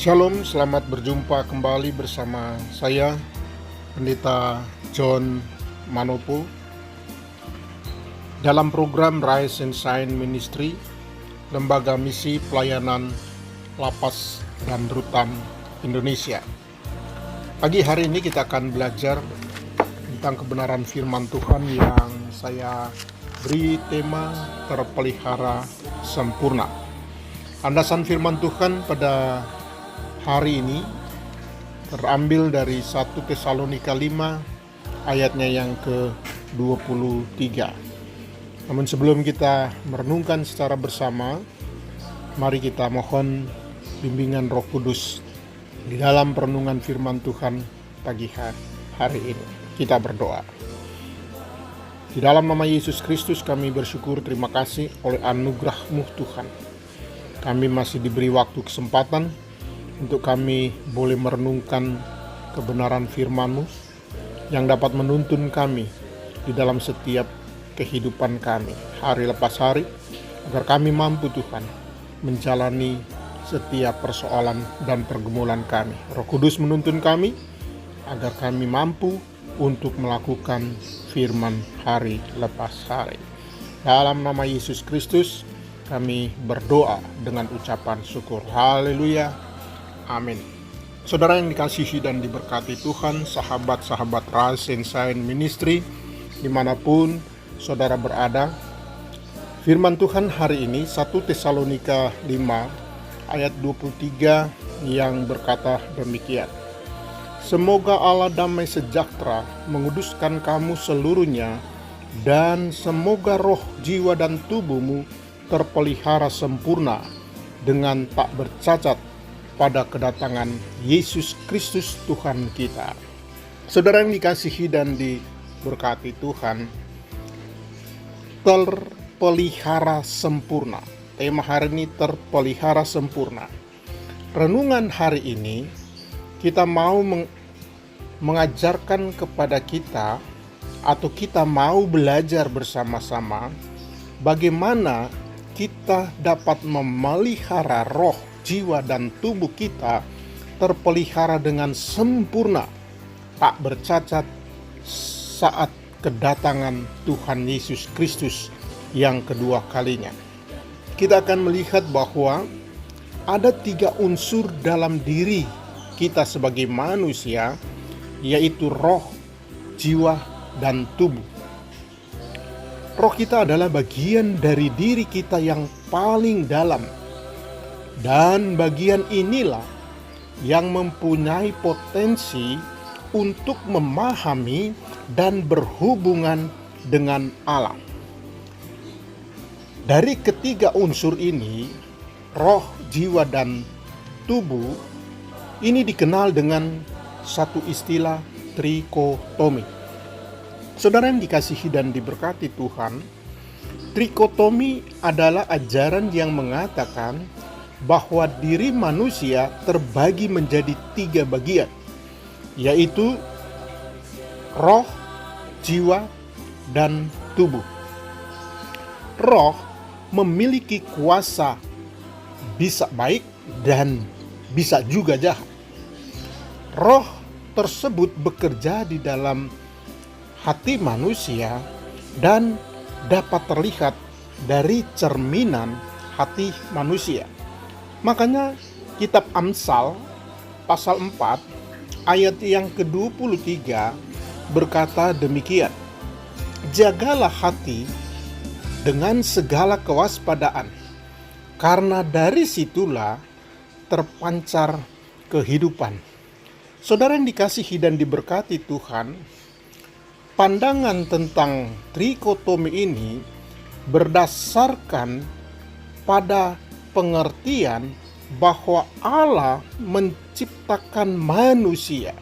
Shalom, selamat berjumpa kembali bersama saya, Pendeta John Manopo, dalam program Rise and Shine Ministry, Lembaga Misi Pelayanan Lapas dan Rutan Indonesia. Pagi hari ini kita akan belajar tentang kebenaran firman Tuhan yang saya beri tema terpelihara sempurna. Landasan firman Tuhan pada hari ini terambil dari 1 Tesalonika 5 ayatnya yang ke-23. Namun sebelum kita merenungkan secara bersama, mari kita mohon bimbingan Roh Kudus di dalam perenungan firman Tuhan pagi hari ini. Kita berdoa. Di dalam nama Yesus Kristus kami bersyukur, terima kasih oleh anugerah-Mu Tuhan. Kami masih diberi waktu kesempatan untuk kami boleh merenungkan kebenaran firman-Mu yang dapat menuntun kami di dalam setiap kehidupan kami, hari lepas hari, agar kami mampu Tuhan menjalani setiap persoalan dan pergumulan kami. Roh Kudus menuntun kami agar kami mampu untuk melakukan firman hari lepas hari. Dalam nama Yesus Kristus kami berdoa dengan ucapan syukur. Haleluya. Amin. Saudara yang dikasihi dan diberkati Tuhan, sahabat-sahabat Rise and Shine Ministry, dimanapun saudara berada, firman Tuhan hari ini 1 Tesalonika 5 ayat 23 yang berkata demikian. Semoga Allah damai sejahtera menguduskan kamu seluruhnya, dan semoga roh, jiwa, dan tubuhmu terpelihara sempurna dengan tak bercacat pada kedatangan Yesus Kristus Tuhan kita. Saudara yang dikasihi dan diberkati Tuhan, terpelihara sempurna. Tema hari ini terpelihara sempurna. Renungan hari ini kita mau mengajarkan kepada kita, atau kita mau belajar bersama-sama bagaimana kita dapat memelihara roh, jiwa, dan tubuh kita terpelihara dengan sempurna, tak bercacat saat kedatangan Tuhan Yesus Kristus yang kedua kalinya. Kita akan melihat bahwa ada 3 unsur dalam diri kita sebagai manusia, yaitu roh, jiwa, dan tubuh. Roh kita adalah bagian dari diri kita yang paling dalam, dan bagian inilah yang mempunyai potensi untuk memahami dan berhubungan dengan Allah. Dari ketiga unsur ini, roh, jiwa, dan tubuh, ini dikenal dengan satu istilah trikotomi. Saudara yang dikasihi dan diberkati Tuhan, trikotomi adalah ajaran yang mengatakan bahwa diri manusia terbagi menjadi 3 bagian, yaitu roh, jiwa, dan tubuh. Roh memiliki kuasa bisa baik dan bisa juga jahat. Roh tersebut bekerja di dalam hati manusia dan dapat terlihat dari cerminan hati manusia. Makanya kitab Amsal pasal 4 ayat yang ke-23 berkata demikian. Jagalah hati dengan segala kewaspadaan, karena dari situlah terpancar kehidupan. Saudara yang dikasihi dan diberkati Tuhan, pandangan tentang trikotomi ini berdasarkan pada pengertian bahwa Allah menciptakan manusia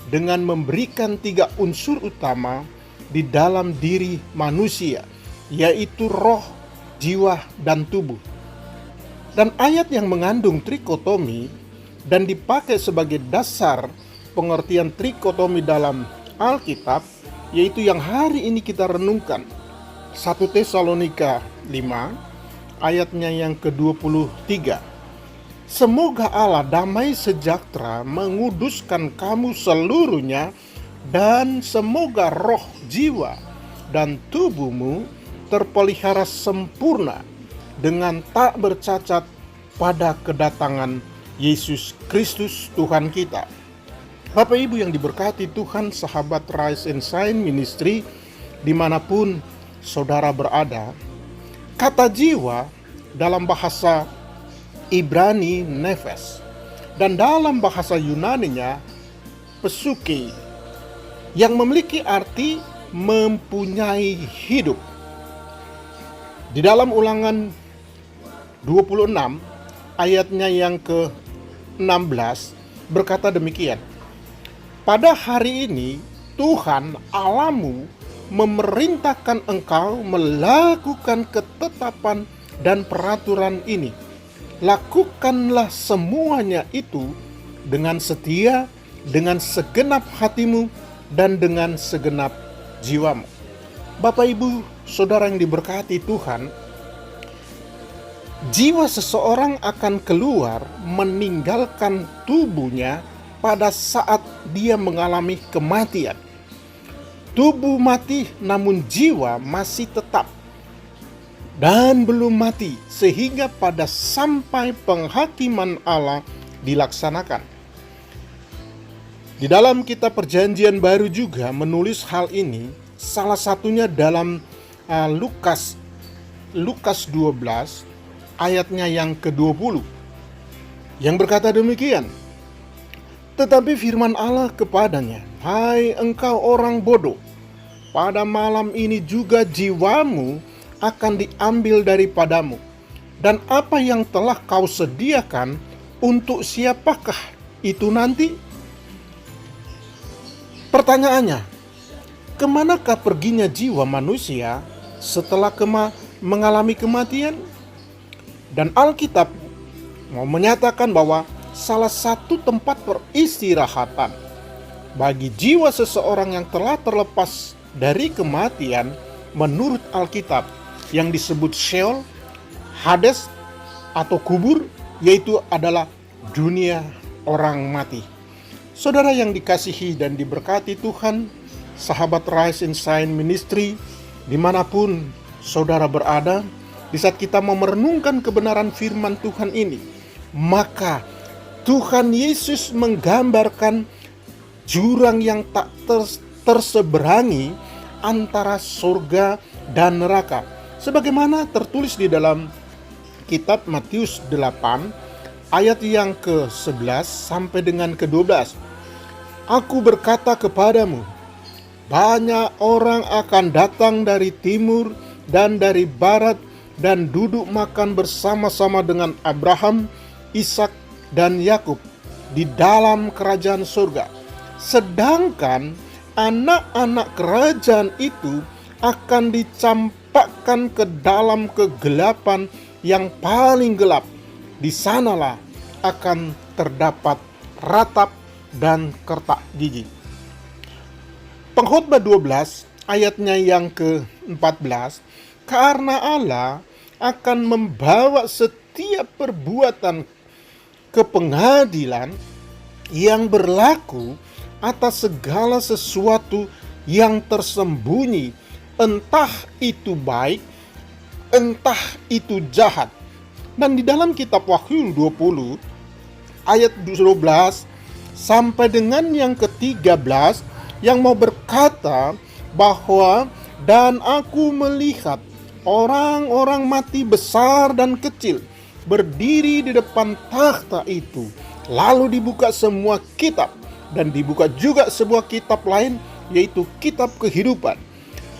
dengan memberikan 3 unsur utama di dalam diri manusia, yaitu roh, jiwa, dan tubuh. Dan ayat yang mengandung trikotomi dan dipakai sebagai dasar pengertian trikotomi dalam Alkitab, yaitu yang hari ini kita renungkan, 1 Tesalonika 5 ayatnya yang ke-23. Semoga Allah damai sejahtera menguduskan kamu seluruhnya, dan semoga roh, jiwa, dan tubuhmu terpelihara sempurna dengan tak bercacat pada kedatangan Yesus Kristus Tuhan kita. Bapak Ibu yang diberkati Tuhan, sahabat Rise and Shine Ministry, dimanapun saudara berada, kata jiwa dalam bahasa Ibrani nefes, dan dalam bahasa Yunaninya psuche, yang memiliki arti mempunyai hidup. Di dalam Ulangan 26 ayatnya yang ke-16 berkata demikian, pada hari ini Tuhan Allahmu memerintahkan engkau melakukan ketetapan dan peraturan ini. Lakukanlah semuanya itu dengan setia, dengan segenap hatimu, dan dengan segenap jiwamu. Bapak Ibu, saudara yang diberkati Tuhan, jiwa seseorang akan keluar meninggalkan tubuhnya pada saat dia mengalami kematian. Tubuh mati, namun jiwa masih tetap dan belum mati, sehingga pada sampai penghakiman Allah dilaksanakan. Di dalam kitab Perjanjian Baru juga menulis hal ini, salah satunya dalam Lukas 12 ayatnya yang ke-20, yang berkata demikian, tetapi firman Allah kepadanya, hai engkau orang bodoh, pada malam ini juga jiwamu akan diambil daripadamu, dan apa yang telah kau sediakan untuk siapakah itu nanti? Pertanyaannya, kemanakah perginya jiwa manusia setelah mengalami kematian? Dan Alkitab mau menyatakan bahwa salah satu tempat peristirahatan bagi jiwa seseorang yang telah terlepas dari kematian menurut Alkitab yang disebut Sheol, Hades, atau kubur, yaitu adalah dunia orang mati. Saudara yang dikasihi dan diberkati Tuhan, sahabat Rise and Shine Ministry, dimanapun saudara berada, di saat kita mau merenungkan kebenaran firman Tuhan ini, maka Tuhan Yesus menggambarkan jurang yang tak terseberangi antara surga dan neraka, sebagaimana tertulis di dalam kitab Matius 8 ayat yang ke-11 sampai dengan ke-12. Aku berkata kepadamu, banyak orang akan datang dari timur dan dari barat dan duduk makan bersama-sama dengan Abraham, Ishak, dan Yakub di dalam kerajaan surga. Sedangkan anak-anak kerajaan itu akan dicampakkan ke dalam kegelapan yang paling gelap. Di sanalah akan terdapat ratap dan kertak gigi. Pengkhotbah 12 ayatnya yang ke-14, karena Allah akan membawa setiap perbuatan ke pengadilan yang berlaku atas segala sesuatu yang tersembunyi, entah itu baik, entah itu jahat. Dan di dalam kitab Wahyu 20 ayat 12 sampai dengan yang ke-13 yang mau berkata bahwa dan aku melihat orang-orang mati besar dan kecil berdiri di depan takhta itu, lalu dibuka semua kitab, dan dibuka juga sebuah kitab lain, yaitu kitab kehidupan.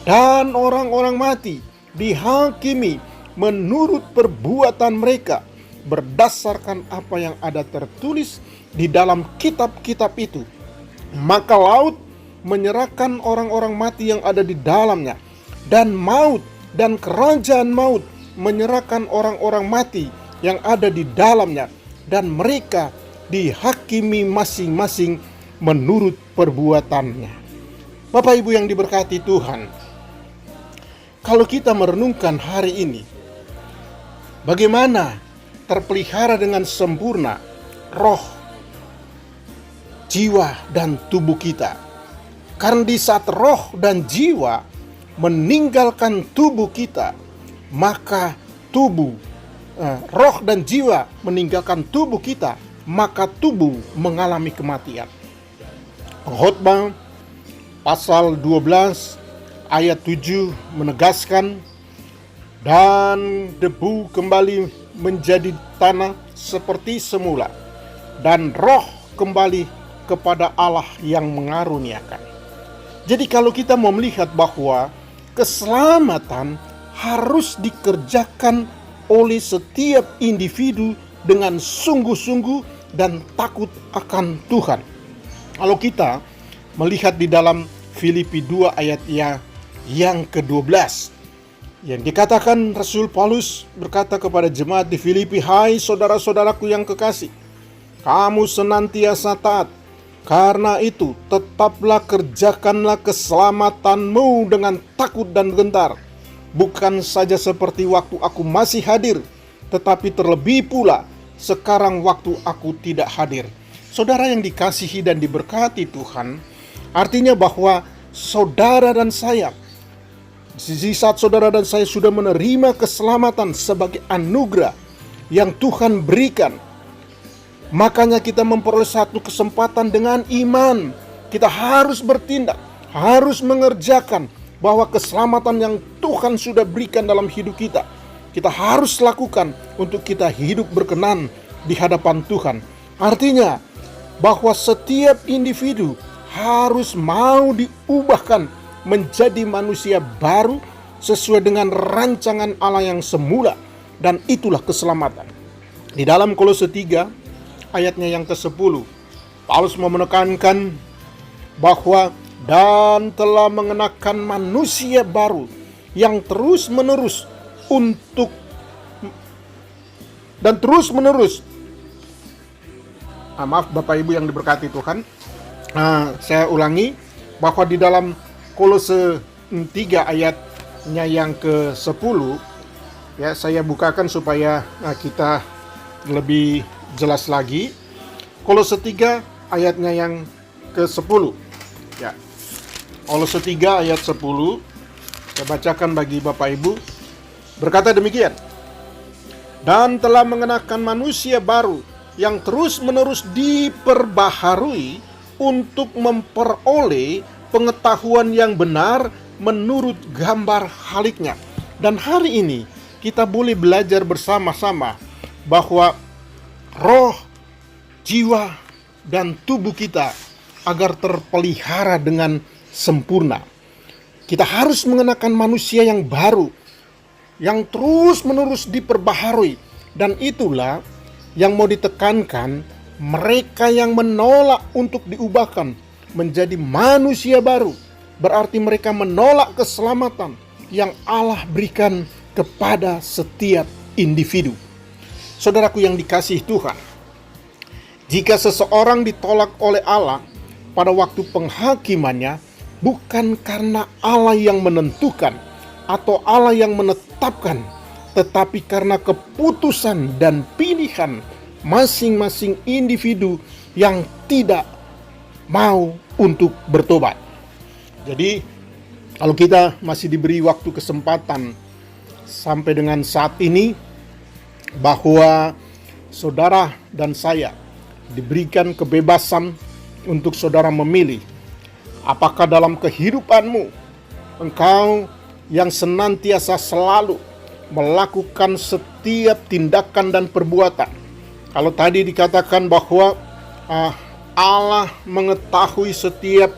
Dan orang-orang mati dihakimi menurut perbuatan mereka berdasarkan apa yang ada tertulis di dalam kitab-kitab itu. Maka laut menyerahkan orang-orang mati yang ada di dalamnya, dan maut dan kerajaan maut menyerahkan orang-orang mati yang ada di dalamnya, dan mereka dihakimi masing-masing menurut perbuatannya. Bapak Ibu yang diberkati Tuhan, kalau kita merenungkan hari ini, bagaimana terpelihara dengan sempurna roh, jiwa, dan tubuh kita. Karena di saat roh dan jiwa meninggalkan tubuh kita, maka roh dan jiwa meninggalkan tubuh kita, maka tubuh mengalami kematian. Pengkhotbah pasal 12 ayat 7 menegaskan, dan debu kembali menjadi tanah seperti semula, dan roh kembali kepada Allah yang mengaruniakan. Jadi kalau kita mau melihat bahwa keselamatan harus dikerjakan oleh setiap individu dengan sungguh-sungguh dan takut akan Tuhan. Kalau kita melihat di dalam Filipi 2 ayat yang ke-12, yang dikatakan Rasul Paulus berkata kepada jemaat di Filipi, "Hai saudara-saudaraku yang kekasih, kamu senantiasa taat. Karena itu tetaplah kerjakanlah keselamatanmu dengan takut dan gentar. Bukan saja seperti waktu aku masih hadir, tetapi terlebih pula sekarang waktu aku tidak hadir." Saudara yang dikasihi dan diberkati Tuhan, artinya bahwa saudara dan saya, di saat saudara dan saya sudah menerima keselamatan sebagai anugerah yang Tuhan berikan, makanya kita memperoleh satu kesempatan dengan iman. Kita harus bertindak, harus mengerjakan bahwa keselamatan yang Tuhan sudah berikan dalam hidup kita, kita harus lakukan untuk kita hidup berkenan di hadapan Tuhan. Artinya bahwa setiap individu harus mau diubahkan menjadi manusia baru sesuai dengan rancangan Allah yang semula, dan itulah keselamatan. Di dalam Kolose 3 ayatnya yang ke-10, Paulus mau menekankan bahwa dan telah mengenakan manusia baru yang terus-menerus maaf Bapak Ibu yang diberkati Tuhan, saya ulangi bahwa di dalam Kolose 3 ayatnya yang ke-10, ya, saya bukakan supaya kita lebih jelas lagi. Kolose 3 ayatnya yang ke-10. Ya. Kolose 3 ayat 10. Saya bacakan bagi Bapak Ibu. Berkata demikian, "Dan telah mengenakan manusia baru yang terus-menerus diperbaharui untuk memperoleh pengetahuan yang benar menurut gambar haliknya." Dan hari ini kita boleh belajar bersama-sama bahwa roh, jiwa, dan tubuh kita agar terpelihara dengan sempurna. Kita harus mengenakan manusia yang baru, yang terus-menerus diperbaharui. Dan itulah yang mau ditekankan, mereka yang menolak untuk diubahkan menjadi manusia baru, berarti mereka menolak keselamatan yang Allah berikan kepada setiap individu. Saudaraku yang dikasihi Tuhan, jika seseorang ditolak oleh Allah pada waktu penghakimannya, bukan karena Allah yang menentukan atau Allah yang menetapkan, tetapi karena keputusan dan pilihan masing-masing individu yang tidak mau untuk bertobat. Jadi kalau kita masih diberi waktu kesempatan sampai dengan saat ini, bahwa saudara dan saya diberikan kebebasan untuk saudara memilih apakah dalam kehidupanmu engkau yang senantiasa selalu melakukan setiap tindakan dan perbuatan. Kalau tadi dikatakan bahwa Allah mengetahui setiap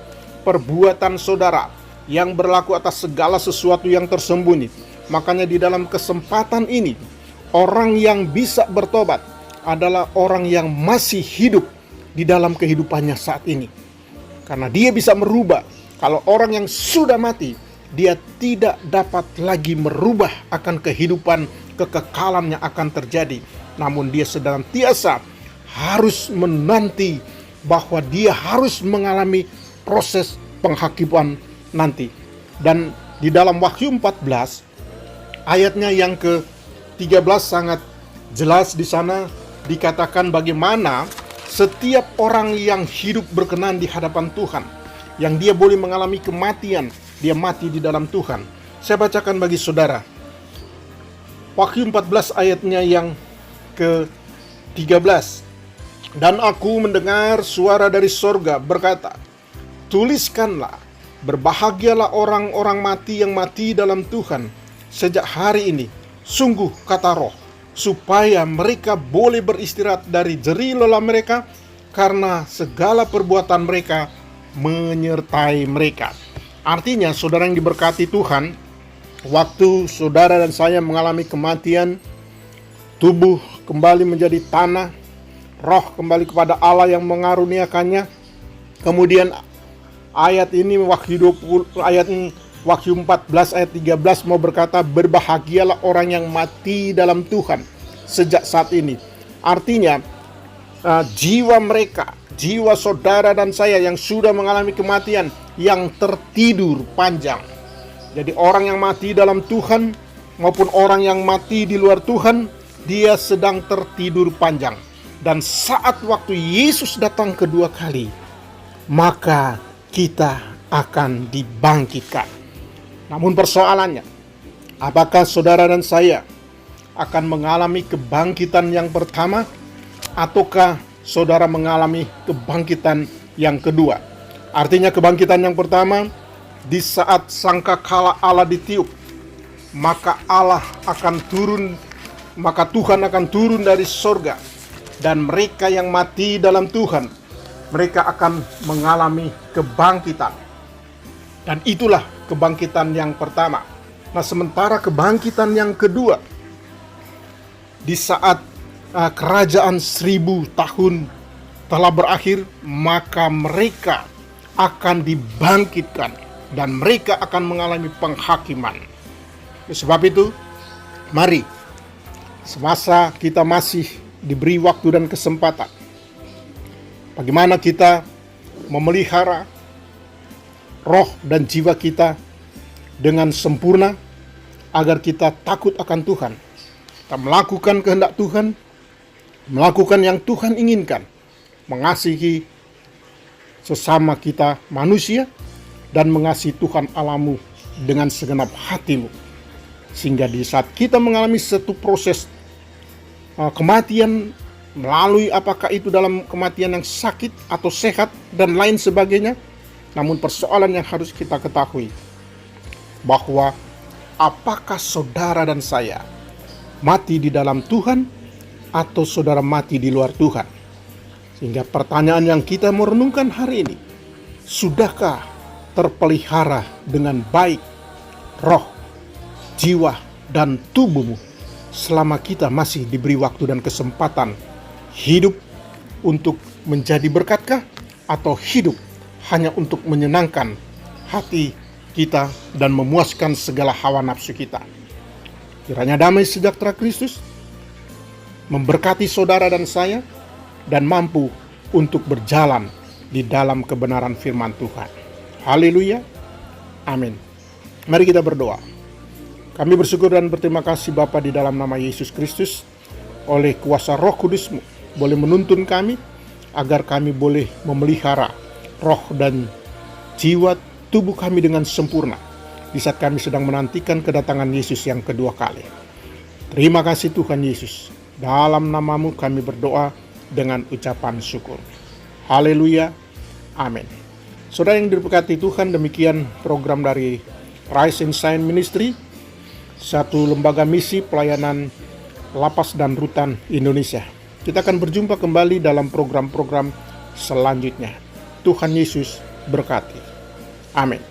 perbuatan saudara yang berlaku atas segala sesuatu yang tersembunyi, makanya di dalam kesempatan ini orang yang bisa bertobat adalah orang yang masih hidup di dalam kehidupannya saat ini, karena dia bisa merubah. Kalau orang yang sudah mati, dia tidak dapat lagi merubah akan kehidupan kekekalan yang akan terjadi. Namun dia senantiasa harus menanti bahwa dia harus mengalami proses penghakiman nanti. Dan di dalam Wahyu 14 ayatnya yang ke-13 sangat Jelas di sana dikatakan bagaimana setiap orang yang hidup berkenan di hadapan Tuhan, yang dia boleh mengalami kematian, dia mati di dalam Tuhan. Saya bacakan bagi saudara Wahyu 14 ayatnya yang ke-13. Dan aku mendengar suara dari sorga berkata, tuliskanlah, berbahagialah orang-orang mati yang mati dalam Tuhan sejak hari ini, sungguh kata Roh, supaya mereka boleh beristirahat dari jerih lelah mereka, karena segala perbuatan mereka menyertai mereka. Artinya, saudara yang diberkati Tuhan, waktu saudara dan saya mengalami kematian, tubuh kembali menjadi tanah, roh kembali kepada Allah yang mengaruniakannya. Kemudian ayat ini Wahyu 14 ayat 13 mau berkata, berbahagialah orang yang mati dalam Tuhan sejak saat ini. Artinya jiwa mereka, jiwa saudara dan saya yang sudah mengalami kematian, yang tertidur panjang. Jadi orang yang mati dalam Tuhan maupun orang yang mati di luar Tuhan, dia sedang tertidur panjang. Dan saat waktu Yesus datang kedua kali, maka kita akan dibangkitkan. Namun persoalannya, apakah saudara dan saya akan mengalami kebangkitan yang pertama, ataukah saudara mengalami kebangkitan yang kedua? Artinya kebangkitan yang pertama, di saat sangkakala Allah ditiup, maka Tuhan akan turun dari sorga, dan mereka yang mati dalam Tuhan, mereka akan mengalami kebangkitan. Dan itulah kebangkitan yang pertama. Nah, sementara kebangkitan yang kedua, di saat kerajaan 1000 tahun telah berakhir, maka mereka akan dibangkitkan dan mereka akan mengalami penghakiman. Sebab itu, mari, semasa kita masih diberi waktu dan kesempatan, bagaimana kita memelihara roh dan jiwa kita dengan sempurna, agar kita takut akan Tuhan, kita melakukan kehendak Tuhan, melakukan yang Tuhan inginkan, mengasihi sesama kita manusia, dan mengasihi Tuhan Allahmu dengan segenap hatimu. Sehingga di saat kita mengalami satu proses kematian, melalui apakah itu dalam kematian yang sakit atau sehat dan lain sebagainya, namun persoalan yang harus kita ketahui, bahwa apakah saudara dan saya mati di dalam Tuhan atau saudara mati di luar Tuhan. Sehingga pertanyaan yang kita merenungkan hari ini, sudahkah terpelihara dengan baik roh, jiwa, dan tubuhmu selama kita masih diberi waktu dan kesempatan hidup untuk menjadi berkatkah, atau hidup hanya untuk menyenangkan hati kita dan memuaskan segala hawa nafsu kita. Kiranya damai sejahtera Kristus memberkati saudara dan saya, dan mampu untuk berjalan di dalam kebenaran firman Tuhan. Haleluya, amin. Mari kita berdoa. Kami bersyukur dan berterima kasih Bapa, di dalam nama Yesus Kristus, oleh kuasa Roh Kudus-Mu boleh menuntun kami, agar kami boleh memelihara roh dan jiwa tubuh kami dengan sempurna, di saat kami sedang menantikan kedatangan Yesus yang kedua kali. Terima kasih Tuhan Yesus. Dalam nama-Mu kami berdoa dengan ucapan syukur. Haleluya, amin. Saudara yang diberkati Tuhan, demikian program dari Rise and Shine Ministry, satu lembaga misi pelayanan lapas dan rutan Indonesia. Kita akan berjumpa kembali dalam program-program selanjutnya. Tuhan Yesus berkati. Amin.